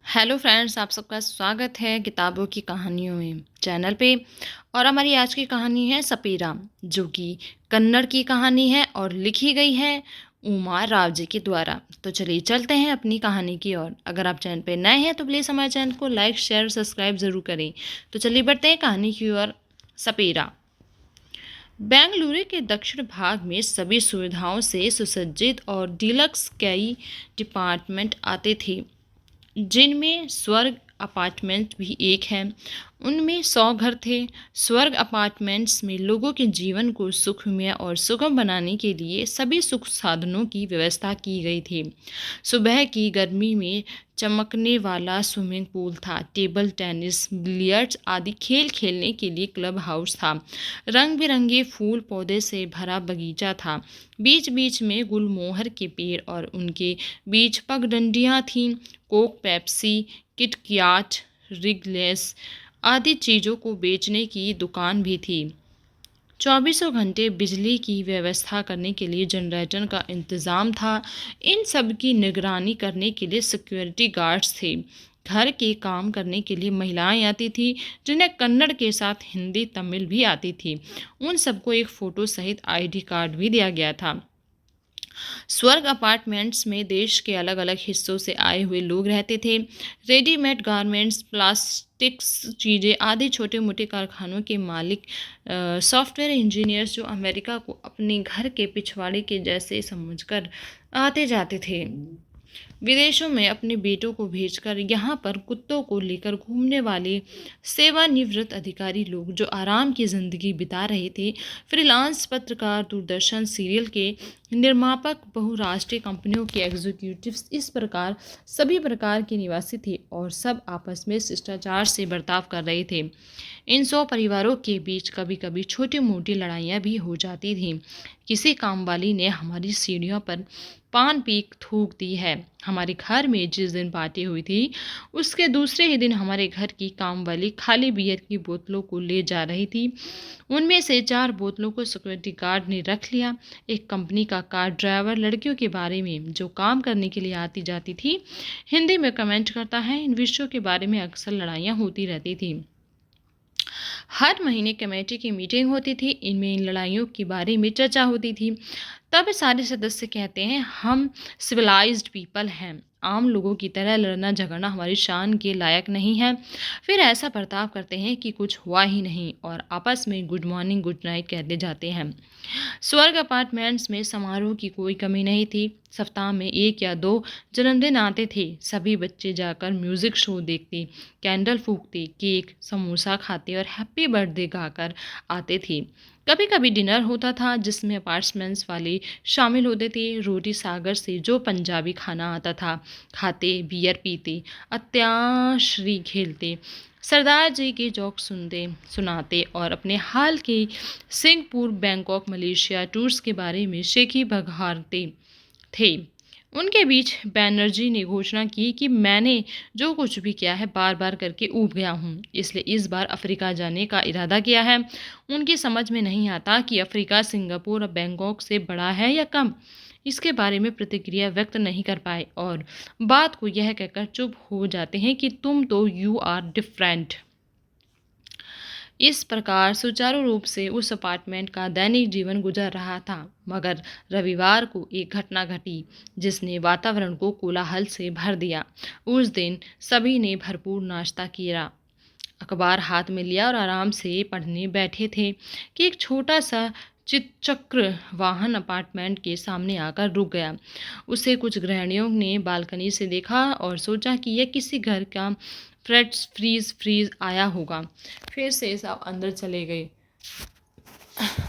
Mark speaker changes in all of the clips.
Speaker 1: Hello friends, आप सबका स्वागत है किताबों की कहानियों में चैनल पे। और हमारी आज की कहानी है सपेरा, जो कि कन्नड़ की कहानी है और लिखी गई है उमा राव जी के द्वारा। तो चलिए चलते हैं अपनी कहानी की ओर। अगर आप चैनल पे नए हैं तो प्लीज़ हमारे चैनल को लाइक शेयर सब्सक्राइब ज़रूर करें। तो चलिए बढ़ते हैं कहानी की ओर। सपेरा। बेंगलुरु के दक्षिण भाग में सभी सुविधाओं से सुसज्जित और डीलक्स कई डिपार्टमेंट आते थे, जिनमें स्वर्ग अपार्टमेंट भी एक है। उनमें 100 घर थे। स्वर्ग अपार्टमेंट्स में लोगों के जीवन को सुखमय और सुगम बनाने के लिए सभी सुख साधनों की व्यवस्था की गई थी। सुबह की गर्मी में चमकने वाला स्विमिंग पूल था, टेबल टेनिस, बिलियर्ड्स आदि खेल खेलने के लिए क्लब हाउस था, रंग बिरंगे फूल पौधे से भरा बगीचा था, बीच बीच में गुलमोहर के पेड़ और उनके बीच पगडंडियाँ थीं। कोक, पेप्सी, किटकैट, रिगलेस आदि चीज़ों को बेचने की दुकान भी थी। चौबीसों घंटे बिजली की व्यवस्था करने के लिए जनरेटर का इंतज़ाम था। इन सब की निगरानी करने के लिए सिक्योरिटी गार्ड्स थे। घर के काम करने के लिए महिलाएं आती थी, जिन्हें कन्नड़ के साथ हिंदी तमिल भी आती थी। उन सबको एक फ़ोटो सहित आईडी कार्ड भी दिया गया था। स्वर्ग अपार्टमेंट्स में देश के अलग अलग हिस्सों से आए हुए लोग रहते थे। रेडीमेड गारमेंट्स, प्लास्टिक्स चीज़ें आदि छोटे मोटे कारखानों के मालिक, सॉफ्टवेयर इंजीनियर्स जो अमेरिका को अपने घर के पिछवाड़े के जैसे समझकर आते जाते थे। विदेशों में अपने बेटों को भेजकर यहाँ पर कुत्तों को लेकर घूमने वाले सेवानिवृत्त अधिकारी लोग जो आराम की ज़िंदगी बिता रहे थे। फ्रीलांस पत्रकार, दूरदर्शन सीरियल के निर्मापक, बहुराष्ट्रीय कंपनियों के एग्जीक्यूटिव्स, इस प्रकार सभी प्रकार के निवासी थे और सब आपस में शिष्टाचार से बर्ताव कर रहे थे। इन 100 परिवारों के बीच कभी कभी छोटी मोटी लड़ाइयाँ भी हो जाती थीं। किसी कामवाली ने हमारी सीढ़ियों पर पान पीक थूक दी है। हमारे घर में जिस दिन पार्टी हुई थी, उसके दूसरे ही दिन हमारे घर की कामवाली खाली बियर की बोतलों को ले जा रही थी। उनमें से 4 बोतलों को सिक्योरिटी गार्ड ने रख लिया। एक कंपनी का कार ड्राइवर लड़कियों के बारे में, जो काम करने के लिए आती जाती थी, हिंदी में कमेंट करता है। इन विषयों के बारे में अक्सर लड़ाइयाँ होती रहती थी। हर महीने कमेटी की मीटिंग होती थी। इनमें इन लड़ाइयों के बारे में चर्चा होती थी। तब सारे सदस्य कहते हैं, हम सिविलाइज्ड पीपल हैं, आम लोगों की तरह लड़ना झगड़ना हमारी शान के लायक नहीं है। फिर ऐसा बर्ताव करते हैं कि कुछ हुआ ही नहीं और आपस में गुड मॉर्निंग गुड नाइट कहते जाते हैं। स्वर्ग अपार्टमेंट्स में समारोह की कोई कमी नहीं थी। सप्ताह में 1 या 2 जन्मदिन आते थे। सभी बच्चे जाकर म्यूजिक शो देखते, कैंडल फूकते, केक समोसा खाते और हैप्पी बर्थडे गाकर आते थे। कभी कभी डिनर होता था, जिसमें अपार्टमेंट्स वाले शामिल होते थे। रोटी सागर से जो पंजाबी खाना आता था, खाते, बियर पीते, अंत्याक्षरी खेलते, सरदार जी के जोक सुनते सुनाते और अपने हाल के सिंगापुर, बैंकॉक, मलेशिया टूर्स के बारे में शेखी बघारते थे। उनके बीच बैनर्जी ने घोषणा की कि मैंने जो कुछ भी किया है बार बार करके ऊब गया हूँ, इसलिए इस बार अफ्रीका जाने का इरादा किया है। उनकी समझ में नहीं आता कि अफ्रीका सिंगापुर और बैंकॉक से बड़ा है या कम। इसके बारे में प्रतिक्रिया व्यक्त नहीं कर पाए और बात को यह कहकर चुप हो जाते हैं कि तुम तो यू आर डिफरेंट। इस प्रकार सुचारू रूप से उस अपार्टमेंट का दैनिक जीवन गुजर रहा था। मगर रविवार को एक घटना घटी, जिसने वातावरण को कोलाहल से भर दिया। उस दिन सभी ने भरपूर नाश्ता किया, अखबार हाथ में लिया और आराम से पढ़ने बैठे थे कि एक छोटा सा चितचक्र वाहन अपार्टमेंट के सामने आकर रुक गया। उसे कुछ गृहिणियों ने बालकनी से देखा और सोचा कि यह किसी घर का फ्रीज आया होगा। फिर से सब अंदर चले गए।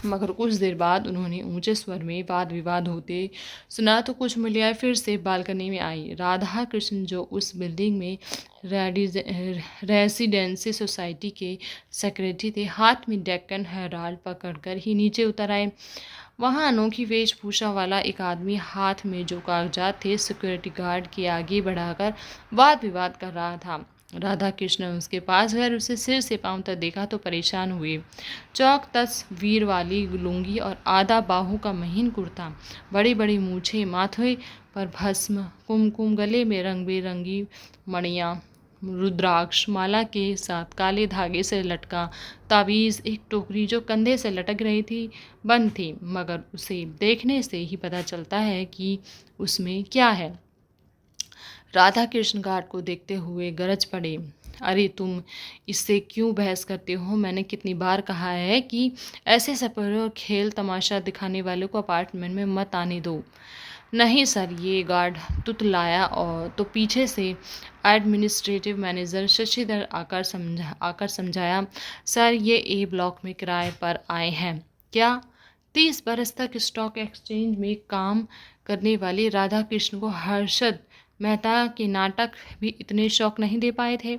Speaker 1: मगर कुछ देर बाद उन्होंने ऊंचे स्वर में वाद विवाद होते सुना तो कुछ महिलाएं फिर से बालकनी में आई। राधा कृष्ण, जो उस बिल्डिंग में रेसिडेंसी सोसाइटी के सेक्रेटरी थे, हाथ में डेक्कन हेराल्ड पकड़कर ही नीचे उतर आए। वहाँ अनोखी वेशभूषा वाला एक आदमी हाथ में जो कागजात थे सिक्योरिटी गार्ड के आगे बढ़ाकर वाद विवाद कर रहा था। राधा कृष्ण उसके पास गए और उसे सिर से पांव तक देखा तो परेशान हुए। चौक तस्वीर वाली लुंगी और आधा बाहू का महीन कुर्ता, बड़ी बड़ी मूछें, माथे पर भस्म, कुमकुम, गले में रंग बिरंगी मणियाँ, रुद्राक्ष माला के साथ काले धागे से लटका ताबीज़, एक टोकरी जो कंधे से लटक रही थी, बंद थी, मगर उसे देखने से ही पता चलता है कि उसमें क्या है। राधा कृष्ण घाट को देखते हुए गरज पड़े, अरे तुम इससे क्यों बहस करते हो? मैंने कितनी बार कहा है कि ऐसे सफर और खेल तमाशा दिखाने वालों को अपार्टमेंट में मत आने दो। नहीं सर, ये गार्ड तुतलाया और तो पीछे से एडमिनिस्ट्रेटिव मैनेजर शशिधर आकर समझाया, सर ये ए ब्लॉक में किराए पर आए हैं। क्या? 30 बरस तक स्टॉक एक्सचेंज में काम करने वाले राधा कृष्ण को हर्षद मेहता के नाटक भी इतने शौक नहीं दे पाए थे।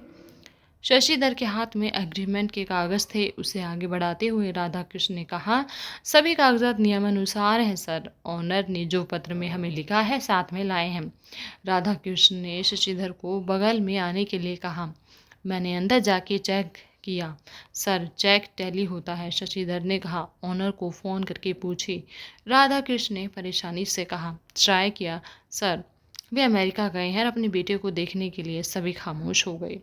Speaker 1: शशिधर के हाथ में एग्रीमेंट के कागज थे। उसे आगे बढ़ाते हुए राधा कृष्ण ने कहा, सभी कागजात नियमानुसार हैं सर। ऑनर ने जो पत्र में हमें लिखा है साथ में लाए हैं। राधा कृष्ण ने शशिधर को बगल में आने के लिए कहा। मैंने अंदर जाके चेक किया सर, चेक टैली होता है, शशिधर ने कहा। ऑनर को फ़ोन करके पूछे, राधा कृष्ण ने परेशानी से कहा। ट्राई किया सर, वे अमेरिका गए हैं अपने बेटे को देखने के लिए। सभी खामोश हो गए।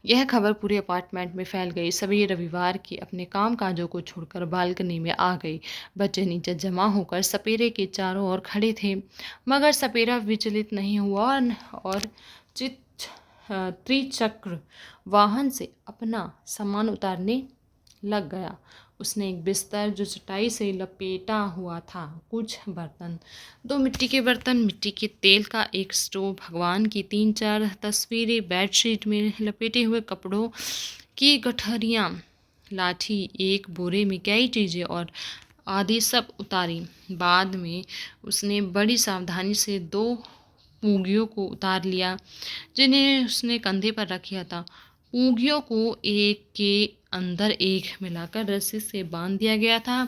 Speaker 1: यह खबर पूरे अपार्टमेंट में फैल गई। सभी रविवार के अपने काम काजों को छोड़कर बालकनी में आ गए। बच्चे नीचे जमा होकर सपेरे के चारों ओर खड़े थे, मगर सपेरा विचलित नहीं हुआ और चित त्रिचक्र वाहन से अपना सामान उतारने लग गया। उसने एक बिस्तर जो चटाई से लपेटा हुआ था, कुछ बर्तन, 2 मिट्टी के बर्तन, मिट्टी के तेल का एक स्टोव, भगवान की 3-4 तस्वीरें, बेडशीट में लपेटे हुए कपड़ों की गठरियाँ, लाठी, एक बोरे में कई चीज़ें और आदि सब उतारी। बाद में उसने बड़ी सावधानी से 2 पूंगियों को उतार लिया जिन्हें उसने कंधे पर रखा था। पूंगियों को एक के अंदर एक मिलाकर रस्सी से बांध दिया गया था।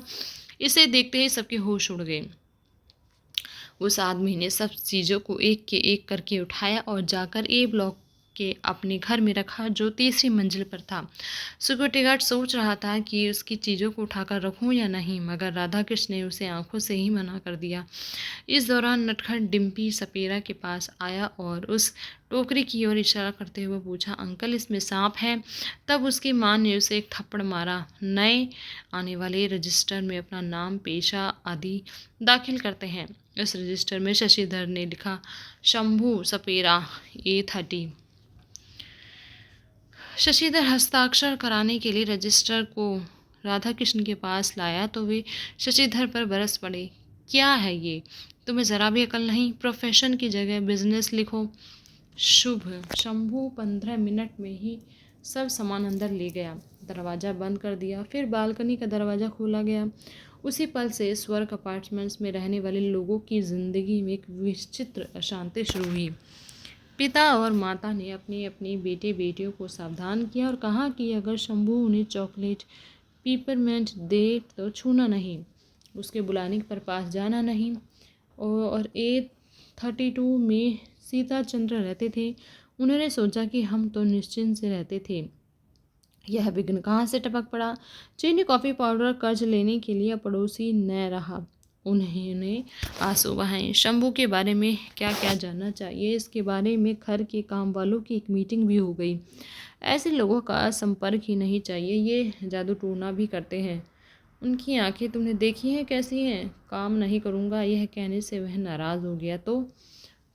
Speaker 1: इसे देखते ही सबके होश उड़ गए। उस आदमी ने सब चीज़ों को एक के एक करके उठाया और जाकर ए ब्लॉक के अपने घर में रखा जो तीसरी मंजिल पर था। सिक्योरिटी गार्ड सोच रहा था कि उसकी चीज़ों को उठाकर रखूं या नहीं, मगर राधा कृष्ण ने उसे आंखों से ही मना कर दिया। इस दौरान नटखट डिम्पी सपेरा के पास आया और उस टोकरी की ओर इशारा करते हुए पूछा, अंकल इसमें सांप है? तब उसकी माँ ने उसे एक थप्पड़ मारा। नए आने वाले रजिस्टर में अपना नाम, पेशा आदि दाखिल करते हैं। इस रजिस्टर में शशिधर ने लिखा, शंभू सपेरा A30। शशिधर हस्ताक्षर कराने के लिए रजिस्टर को राधा कृष्ण के पास लाया तो वे शशिधर पर बरस पड़े। क्या है ये? तुम्हें ज़रा भी अकल नहीं? प्रोफेशन की जगह बिजनेस लिखो। शुभ। शंभू 15 मिनट में ही सब सामान अंदर ले गया, दरवाज़ा बंद कर दिया। फिर बालकनी का दरवाज़ा खोला गया। उसी पल से स्वर्ग अपार्टमेंट्स में रहने वाले लोगों की ज़िंदगी में एक विचित्र अशांति शुरू हुई। पिता और माता ने अपने अपने बेटे बेटियों को सावधान किया और कहा कि अगर शंभू उन्हें चॉकलेट, पीपरमेंट दे तो छूना नहीं, उसके बुलाने पर पास जाना नहीं। और A32 में सीता चंद्र रहते थे। उन्होंने सोचा कि हम तो निश्चिंत से रहते थे, यह विघ्न कहाँ से टपक पड़ा। चीनी, कॉफ़ी पाउडर कर्ज लेने के लिए पड़ोसी न रहा। उन्होंने आंसू बहाए। शंभू के बारे में क्या क्या जानना चाहिए, इसके बारे में घर के काम वालों की एक मीटिंग भी हो गई। ऐसे लोगों का संपर्क ही नहीं चाहिए, ये जादू टोना भी करते हैं। उनकी आंखें तुमने देखी हैं कैसी हैं? काम नहीं करूँगा यह कहने से वह नाराज़ हो गया तो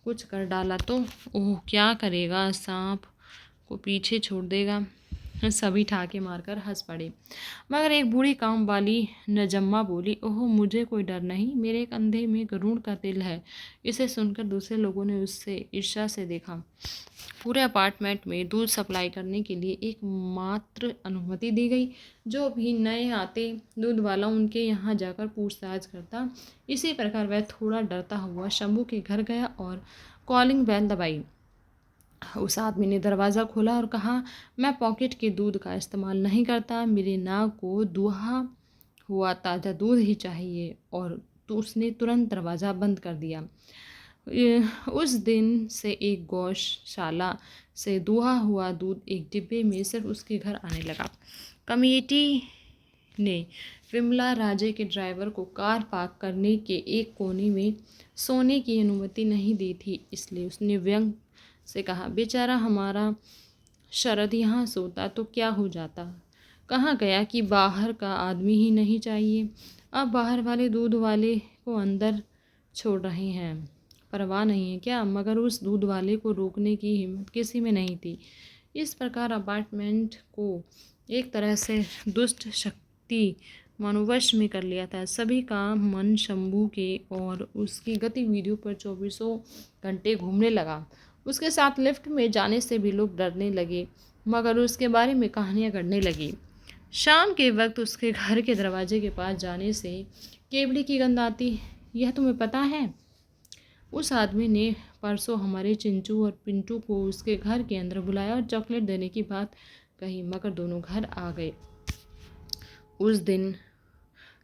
Speaker 1: कुछ कर डाला तो ओह क्या करेगा, सांप को पीछे छोड़ देगा। सभी ठाके मारकर हंस पड़े, मगर एक बूढ़ी काम वाली नजम्मा बोली, ओह मुझे कोई डर नहीं, मेरे कंधे में गरुड़ का तिल है। इसे सुनकर दूसरे लोगों ने उससे ईर्ष्या से देखा। पूरे अपार्टमेंट में दूध सप्लाई करने के लिए एक मात्र अनुमति दी गई। जो भी नए आते दूध वाला उनके यहाँ जाकर पूछताछ करता। इसी प्रकार वह थोड़ा डरता हुआ शंभू के घर गया और कॉलिंग बेल दबाई। उस आदमी ने दरवाज़ा खोला और कहा, मैं पॉकेट के दूध का इस्तेमाल नहीं करता, मेरे नाक को दुहा हुआ ताज़ा दूध ही चाहिए। और तो उसने तुरंत दरवाज़ा बंद कर दिया। उस दिन से एक गौशाला से दुहा हुआ दूध एक डिब्बे में सिर्फ उसके घर आने लगा। कमेटी ने विमला राजे के ड्राइवर को कार पार्क करने के एक कोने में सोने की अनुमति नहीं दी थी, इसलिए उसने व्यंग से कहा, बेचारा हमारा शरद यहाँ सोता तो क्या हो जाता। कहा गया कि बाहर का आदमी ही नहीं चाहिए। अब बाहर वाले दूध वाले को अंदर छोड़ रहे हैं, परवाह नहीं है क्या? मगर उस दूध वाले को रोकने की हिम्मत किसी में नहीं थी। इस प्रकार अपार्टमेंट को एक तरह से दुष्ट शक्ति मनोवश में कर लिया था। सभी का मन शंभू के और उसकी गतिविधियों पर चौबीसों घंटे घूमने लगा। उसके साथ लिफ्ट में जाने से भी लोग डरने लगे, मगर उसके बारे में कहानियां गढ़ने लगी। शाम के वक्त उसके घर के दरवाजे के पास जाने से केवड़ी की गंध आती। यह तुम्हें पता है, उस आदमी ने परसों हमारे चिंचू और पिंटू को उसके घर के अंदर बुलाया और चॉकलेट देने की बात कही, मगर दोनों घर आ गए। उस दिन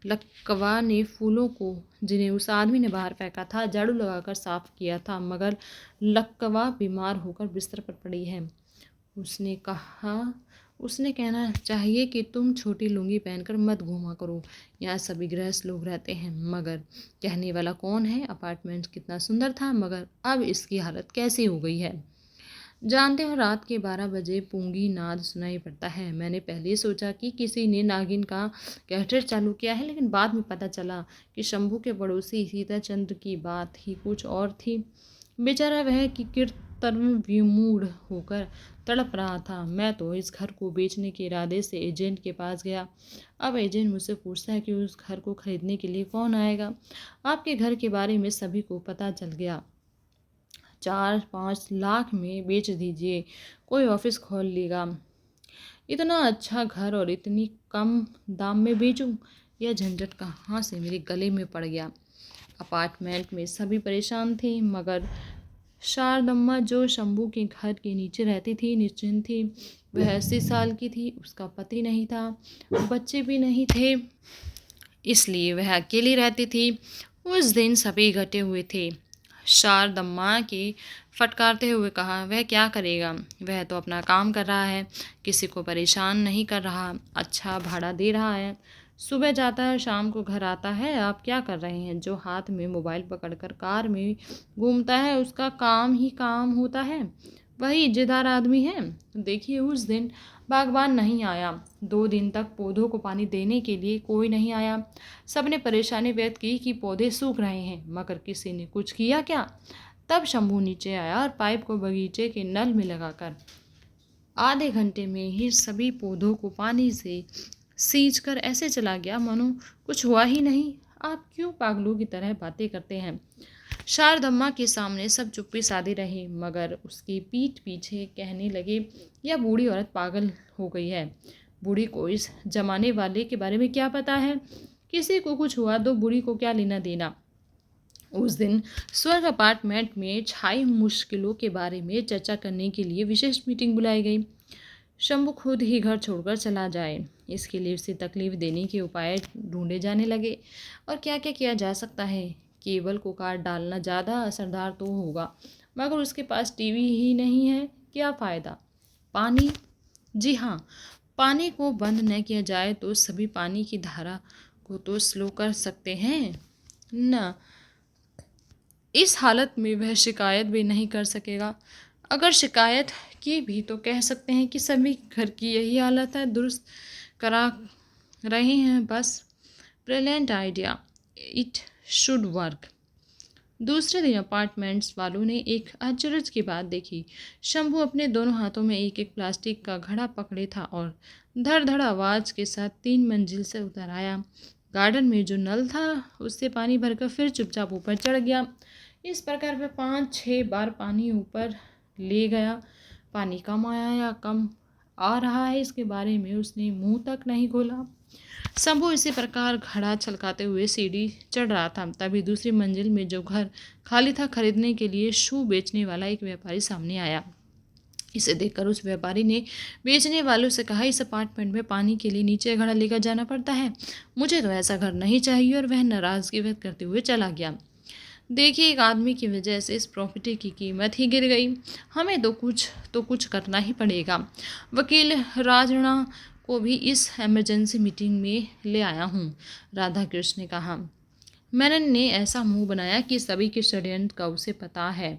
Speaker 1: लक्कवा ने फूलों को, जिन्हें उस आदमी ने बाहर फेंका था, झाड़ू लगाकर साफ किया था, मगर लक्कवा बीमार होकर बिस्तर पर पड़ी है। उसने कहना चाहिए कि तुम छोटी लुंगी पहनकर मत घूमा करो, यहाँ सभी गृहस्थ लोग रहते हैं। मगर कहने वाला कौन है? अपार्टमेंट कितना सुंदर था, मगर अब इसकी हालत कैसी हो गई है। जानते हो, रात के 12 बजे पूंगी नाद सुनाई पड़ता है। मैंने पहले सोचा कि किसी ने नागिन का कैसेट चालू किया है, लेकिन बाद में पता चला कि शंभू के पड़ोसी सीताचंद्र की बात ही कुछ और थी। बेचारा वह कि कीर्तन विमूढ़ होकर तड़प रहा था। मैं तो इस घर को बेचने के इरादे से एजेंट के पास गया। अब एजेंट मुझसे पूछता है कि उस घर को खरीदने के लिए कौन आएगा। आपके घर के बारे में सभी को पता चल गया। 4-5 लाख में बेच दीजिए, कोई ऑफिस खोल लेगा। इतना अच्छा घर और इतनी कम दाम में बेचूं? यह झंझट कहाँ से मेरे गले में पड़ गया। अपार्टमेंट में सभी परेशान थे, मगर शारदम्मा, जो शंभू के घर के नीचे रहती थी, निश्चिंत थी। वह 80 साल की थी, उसका पति नहीं था, बच्चे भी नहीं थे, इसलिए वह अकेली रहती थी। उस दिन सभी इकट्ठे हुए थे। शारदम्मा के फटकारते हुए कहा, वह क्या करेगा? वह तो अपना काम कर रहा है, किसी को परेशान नहीं कर रहा, अच्छा भाड़ा दे रहा है, सुबह जाता है, शाम को घर आता है। आप क्या कर रहे हैं? जो हाथ में मोबाइल पकड़कर कार में घूमता है, उसका काम ही काम होता है, वही इज्जतदार आदमी है। देखिए, उस दिन बागबान नहीं आया। 2 दिन तक पौधों को पानी देने के लिए कोई नहीं आया। सबने परेशानी व्यक्त की कि पौधे सूख रहे हैं, मगर किसी ने कुछ किया क्या? तब शंभू नीचे आया और पाइप को बगीचे के नल में लगाकर आधे घंटे में ही सभी पौधों को पानी से सींच कर ऐसे चला गया मानो कुछ हुआ ही नहीं। आप क्यों पागलों की तरह बातें करते हैं? शारदम्मा के सामने सब चुप्पी साधे रहे, मगर उसकी पीठ पीछे कहने लगे, यह बूढ़ी औरत पागल हो गई है। बूढ़ी को इस जमाने वाले के बारे में क्या पता है? किसी को कुछ हुआ तो बूढ़ी को क्या लेना देना। उस दिन स्वर्ग अपार्टमेंट में छाई मुश्किलों के बारे में चर्चा करने के लिए विशेष मीटिंग बुलाई गई। शंभू खुद ही घर छोड़कर चला जाए, इसके लिए उसे तकलीफ देने के उपाय ढूंढे जाने लगे। और क्या क्या किया जा सकता है? केबल को काट डालना ज़्यादा असरदार तो होगा, मगर उसके पास टीवी ही नहीं है, क्या फ़ायदा? पानी, जी हाँ, पानी को बंद न किया जाए तो सभी पानी की धारा को तो स्लो कर सकते हैं न। इस हालत में वह शिकायत भी नहीं कर सकेगा। अगर शिकायत की भी तो कह सकते हैं कि सभी घर की यही हालत है, दुरुस्त करा रहे हैं बस। Brilliant idea, it should work. दूसरे दिन अपार्टमेंट्स वालों ने एक आश्चर्य की बात देखी। शंभू अपने दोनों हाथों में एक एक प्लास्टिक का घड़ा पकड़े था और धड़ धड़ आवाज़ के साथ 3 मंजिल से उतर आया। गार्डन में जो नल था उससे पानी भरकर फिर चुपचाप ऊपर चढ़ गया। इस प्रकार वह 5-6 बार पानी ऊपर ले गया। पानी कम आया या कम आ रहा है, इसके बारे में उसने मुंह तक नहीं खोला। शंभू इसी प्रकार घड़ा छलकाते हुए सीढ़ी चढ़ रहा था। तभी दूसरी मंजिल में जो घर खाली था, खरीदने के लिए शू बेचने वाला एक व्यापारी सामने आया। इसे देखकर उस व्यापारी ने बेचने वालों से कहा, इस अपार्टमेंट में पानी के लिए नीचे घड़ा लेकर जाना पड़ता है, मुझे तो ऐसा घर नहीं चाहिए। और वह नाराज़गी व्यक्त करते हुए चला गया। देखिए, एक आदमी की वजह से इस प्रॉपर्टी की कीमत ही गिर गई। हमें तो कुछ करना ही पड़ेगा। वकील राजणा को भी इस इमरजेंसी मीटिंग में ले आया हूँ, राधा कृष्ण ने कहा। मेनन ने ऐसा मुंह बनाया कि सभी के षड्यंत्र का उसे पता है।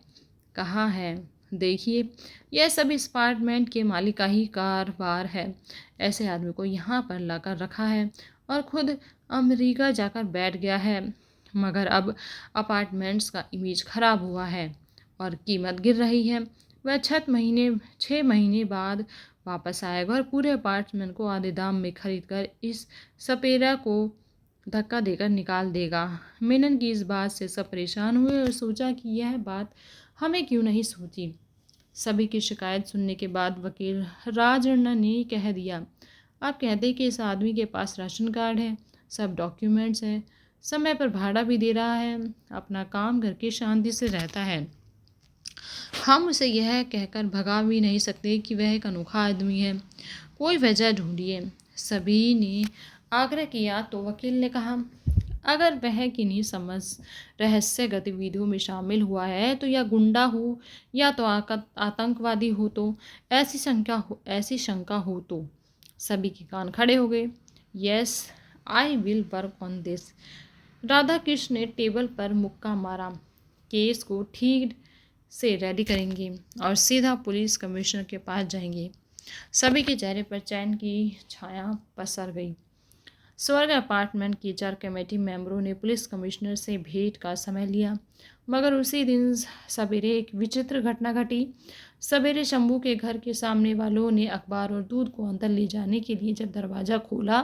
Speaker 1: कहाँ है? देखिए, यह सब इस अपार्टमेंट के मालिक का ही कारोबार है। ऐसे आदमी को यहाँ पर लाकर रखा है और खुद अमेरिका जाकर बैठ गया है। मगर अब अपार्टमेंट्स का इमेज खराब हुआ है और कीमत गिर रही है। वह 6 महीने बाद वापस आएगा और पूरे अपार्टमेंट को आधे दाम में खरीद कर इस सपेरा को धक्का देकर निकाल देगा। मेनन की इस बात से सब परेशान हुए और सोचा कि यह बात हमें क्यों नहीं सोची। सभी की शिकायत सुनने के बाद वकील राजन्ना ने कह दिया, आप कहते कि इस आदमी के पास राशन कार्ड है, सब डॉक्यूमेंट्स हैं, समय पर भाड़ा भी दे रहा है, अपना काम करके शांति से रहता है। हम उसे यह कहकर भगा भी नहीं सकते कि वह एक अनोखा आदमी है। कोई वजह ढूंढिए। सभी ने आग्रह किया तो वकील ने कहा, अगर वह किन्हीं समझ रहस्य गतिविधियों में शामिल हुआ है तो या गुंडा हो या तो आतंकवादी हो, तो ऐसी शंका हो तो सभी के कान खड़े हो गए। Yes, I will work on this. Radha Krishna ने टेबल पर मुक्का मारा। केस को ठीक से रेडी करेंगे और सीधा पुलिस कमिश्नर के पास जाएंगे। सभी के चेहरे पर चैन की छाया पसर गई। स्वर्ग अपार्टमेंट की 4 कमेटी मेंबरों ने पुलिस कमिश्नर से भेंट का समय लिया, मगर उसी दिन सवेरे एक विचित्र घटना घटी। सवेरे शंभू के घर के सामने वालों ने अखबार और दूध को अंदर ले जाने के लिए जब दरवाज़ा खोला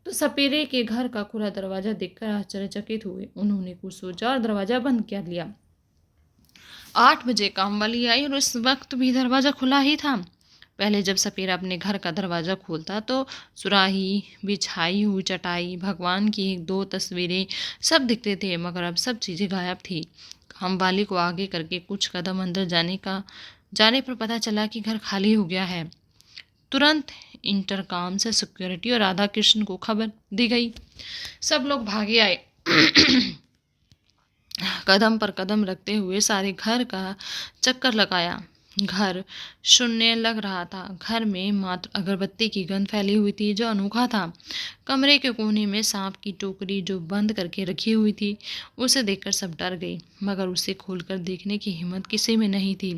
Speaker 1: तो सपेरे के घर का खुला दरवाज़ा देखकर आश्चर्यचकित हुए। उन्होंने कुछ सोचा और दरवाज़ा बंद कर लिया। 8 बजे काम वाली आई और उस वक्त भी दरवाज़ा खुला ही था। पहले जब सपेरा अपने घर का दरवाज़ा खोलता तो सुराही, बिछाई हुई चटाई, भगवान की 1-2 तस्वीरें सब दिखते थे, मगर अब सब चीज़ें गायब थी। काम वाली को आगे करके कुछ कदम अंदर जाने पर पता चला कि घर खाली हो गया है। तुरंत इंटरकॉम से सिक्योरिटी और राधा कृष्ण को खबर दी गई। सब लोग भागे आए। कदम पर कदम रखते हुए सारे घर का चक्कर लगाया। घर शून्य लग रहा था। घर में मात्र अगरबत्ती की गंध फैली हुई थी, जो अनोखा था। कमरे के कोने में सांप की टोकरी जो बंद करके रखी हुई थी, उसे देखकर सब डर गई, मगर उसे खोलकर देखने की हिम्मत किसी में नहीं थी।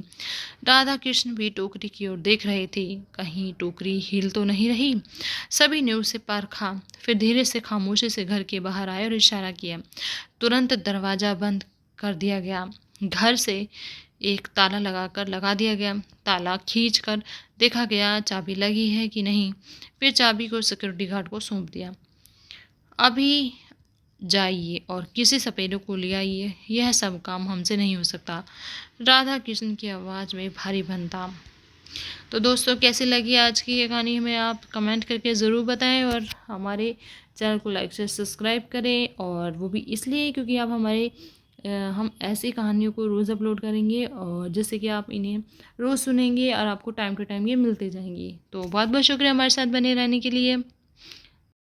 Speaker 1: राधा कृष्ण भी टोकरी की ओर देख रहे थे, कहीं टोकरी हिल तो नहीं रही। सभी ने उसे परखा, फिर धीरे से खामोशी से घर के बाहर आए और इशारा किया। तुरंत दरवाज़ा बंद कर दिया गया। घर से एक ताला लगा दिया गया। ताला खींचकर देखा गया चाबी लगी है कि नहीं। फिर चाबी को सिक्योरिटी गार्ड को सौंप दिया। अभी जाइए और किसी सपेरे को ले आइए, यह सब काम हमसे नहीं हो सकता। राधा कृष्ण की आवाज़ में भारीपन था। तो दोस्तों, कैसी लगी आज की ये कहानी हमें आप कमेंट करके ज़रूर बताएं और हमारे चैनल को लाइक से सब्सक्राइब करें, और वो भी इसलिए क्योंकि आप हम ऐसी कहानियों को रोज़ अपलोड करेंगे और जिससे कि आप इन्हें रोज़ सुनेंगे और आपको टाइम टू टाइम ये मिलते जाएंगी। तो बहुत बहुत शुक्रिया हमारे साथ बने रहने के लिए।